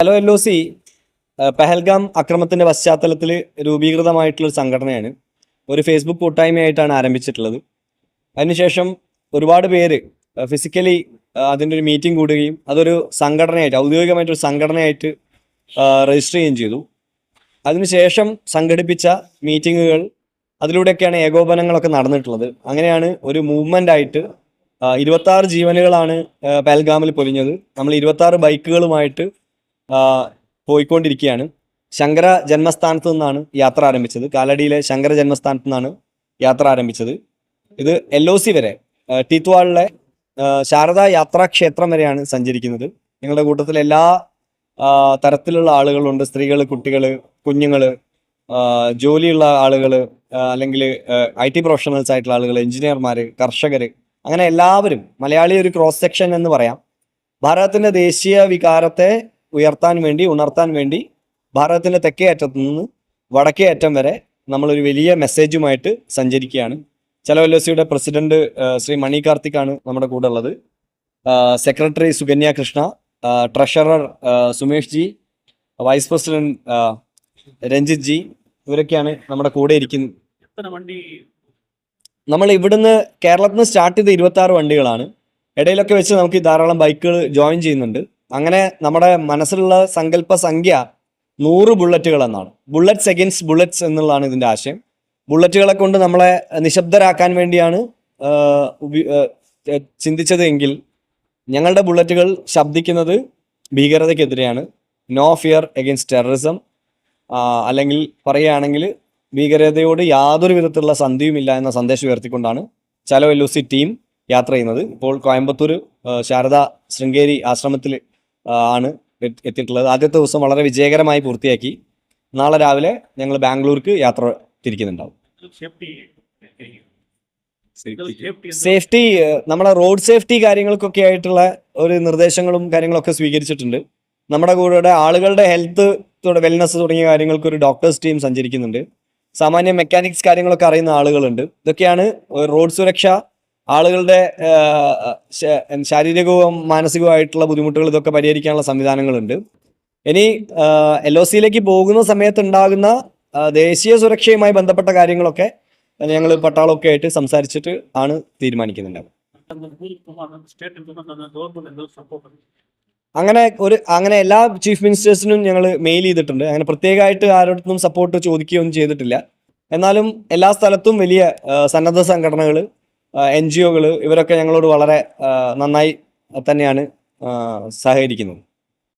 Hello LOC Pahalgam അക്രമത്തിൻ്റെ പശ്ചാത്തലത്തിൽ രൂപീകൃതമായിട്ടുള്ളൊരു സംഘടനയാണ്. ഒരു ഫേസ്ബുക്ക് കൂട്ടായ്മയായിട്ടാണ് ആരംഭിച്ചിട്ടുള്ളത്. അതിനുശേഷം ഒരുപാട് പേര് ഫിസിക്കലി അതിൻ്റെ ഒരു മീറ്റിംഗ് കൂടുകയും അതൊരു സംഘടനയായിട്ട് ഔദ്യോഗികമായിട്ടൊരു സംഘടനയായിട്ട് രജിസ്റ്റർ ചെയ്യുകയും ചെയ്തു. അതിനുശേഷം സംഘടിപ്പിച്ച മീറ്റിങ്ങുകൾ അതിലൂടെയൊക്കെയാണ് ഏകോപനങ്ങളൊക്കെ നടന്നിട്ടുള്ളത്. അങ്ങനെയാണ് ഒരു മൂവ്മെൻ്റായിട്ട് 26 ജീവനുകളാണ് പെഹൽഗാമിൽ പൊലിഞ്ഞത്. നമ്മൾ 26 ബൈക്കുകളുമായിട്ട് പോയിക്കൊണ്ടിരിക്കുകയാണ്. ശങ്കര ജന്മസ്ഥാനത്ത് നിന്നാണ് യാത്ര ആരംഭിച്ചത്. കാലടിയിലെ ശങ്കര ജന്മസ്ഥാനത്ത് നിന്നാണ് യാത്ര ആരംഭിച്ചത്. ഇത് LOC വരെ ടീത്വാളിലെ ശാരദാ യാത്രാക്ഷേത്രം വരെയാണ് സഞ്ചരിക്കുന്നത്. ഞങ്ങളുടെ കൂട്ടത്തിൽ എല്ലാ തരത്തിലുള്ള ആളുകളുണ്ട്. സ്ത്രീകൾ, കുട്ടികൾ, കുഞ്ഞുങ്ങൾ, ജോലിയുള്ള ആളുകൾ, അല്ലെങ്കിൽ IT പ്രൊഫഷണൽസ് ആയിട്ടുള്ള ആളുകൾ, എഞ്ചിനീയർമാർ, കർഷകർ, അങ്ങനെ എല്ലാവരും മലയാളി ഒരു ക്രോസ് സെക്ഷൻ എന്ന് പറയാം. ഭാരതത്തിൻ്റെ ദേശീയ വികാരത്തെ ഉണർത്താൻ വേണ്ടി ഭാരതത്തിൻ്റെ തെക്കേ അറ്റത്ത് നിന്ന് വടക്കേ അറ്റം വരെ നമ്മളൊരു വലിയ മെസ്സേജുമായിട്ട് സഞ്ചരിക്കുകയാണ്. ചലോ LOCയുടെ പ്രസിഡന്റ് ശ്രീ മണി കാർത്തിക്കാണ് നമ്മുടെ കൂടെ ഉള്ളത്. Secretary Sukanya Krishna, treasurer Sumesh ji, vice president Ranjith ji, ഇവരൊക്കെയാണ് നമ്മുടെ കൂടെ ഇരിക്കുന്നത്. നമ്മൾ ഇവിടുന്ന് കേരളത്തിൽ നിന്ന് സ്റ്റാർട്ട് ചെയ്ത 26 വണ്ടികളാണ്. ഇടയിലൊക്കെ വെച്ച് നമുക്ക് ധാരാളം ബൈക്കുകൾ ജോയിൻ ചെയ്യുന്നുണ്ട്. അങ്ങനെ നമ്മുടെ മനസ്സിലുള്ള സങ്കല്പ സംഖ്യ 100 ബുള്ളറ്റുകൾ എന്നാണ്. ബുള്ളറ്റ്സ് എഗൻസ്റ്റ് ബുള്ളറ്റ്സ് എന്നുള്ളതാണ് ഇതിൻ്റെ ആശയം. ബുള്ളറ്റുകളെ കൊണ്ട് നമ്മളെ നിശബ്ദരാക്കാൻ വേണ്ടിയാണ് ചിന്തിച്ചത് എങ്കിൽ ഞങ്ങളുടെ ബുള്ളറ്റുകൾ ശബ്ദിക്കുന്നത് ഭീകരതയ്ക്കെതിരെയാണ്. നോ ഫിയർ എഗൻസ്റ്റ് ടെററിസം, അല്ലെങ്കിൽ പറയുകയാണെങ്കിൽ ഭീകരതയോട് യാതൊരു വിധത്തിലുള്ള സന്ധിയുമില്ല എന്ന സന്ദേശം ഉയർത്തിക്കൊണ്ടാണ് ചലോ LOC ടീം യാത്ര ചെയ്യുന്നത്. ഇപ്പോൾ കോയമ്പത്തൂർ ശാരദാ ശൃംഗേരി ആശ്രമത്തിൽ ആണ് എത്തിയിട്ടുള്ളത്. ആദ്യത്തെ ദിവസം വളരെ വിജയകരമായി പൂർത്തിയാക്കി. നാളെ രാവിലെ ഞങ്ങൾ ബാംഗ്ലൂർക്ക് യാത്ര തിരിക്കുന്നുണ്ടാവും. സേഫ്റ്റി, നമ്മുടെ റോഡ് സേഫ്റ്റി കാര്യങ്ങൾക്കൊക്കെ ആയിട്ടുള്ള ഒരു നിർദ്ദേശങ്ങളും കാര്യങ്ങളൊക്കെ സ്വീകരിച്ചിട്ടുണ്ട്. നമ്മുടെ കൂടെ ആളുകളുടെ ഹെൽത്ത്, വെൽനസ് തുടങ്ങിയ കാര്യങ്ങൾക്ക് ഒരു ഡോക്ടേഴ്സ് ടീം സഞ്ചരിക്കുന്നുണ്ട്. സാമാന്യ മെക്കാനിക്സ് കാര്യങ്ങളൊക്കെ അറിയുന്ന ആളുകളുണ്ട്. ഇതൊക്കെയാണ് റോഡ് സുരക്ഷ, ആളുകളുടെ ശാരീരികവും മാനസികവുമായിട്ടുള്ള ബുദ്ധിമുട്ടുകൾ ഇതൊക്കെ പരിഹരിക്കാനുള്ള സംവിധാനങ്ങളുണ്ട്. ഇനി LOCയിലേക്ക് പോകുന്ന സമയത്ത് ഉണ്ടാകുന്ന ദേശീയ സുരക്ഷയുമായി ബന്ധപ്പെട്ട കാര്യങ്ങളൊക്കെ ഞങ്ങൾ പട്ടാളമൊക്കെ ആയിട്ട് സംസാരിച്ചിട്ട് ആണ് തീരുമാനിക്കുന്നുണ്ടാവും. അങ്ങനെ എല്ലാ ചീഫ് മിനിസ്റ്റേഴ്സിനും ഞങ്ങൾ മെയിൽ ചെയ്തിട്ടുണ്ട്. അങ്ങനെ പ്രത്യേകമായിട്ട് ആരോടൊന്നും സപ്പോർട്ട് ചോദിക്കുകയൊന്നും ചെയ്തിട്ടില്ല. എന്നാലും എല്ലാ സ്ഥലത്തും വലിയ സന്നദ്ധ സംഘടനകൾ, NGOകൾ, ഇവരൊക്കെ ഞങ്ങളോട് വളരെ നന്നായി തന്നെയാണ് സഹകരിക്കുന്നത്.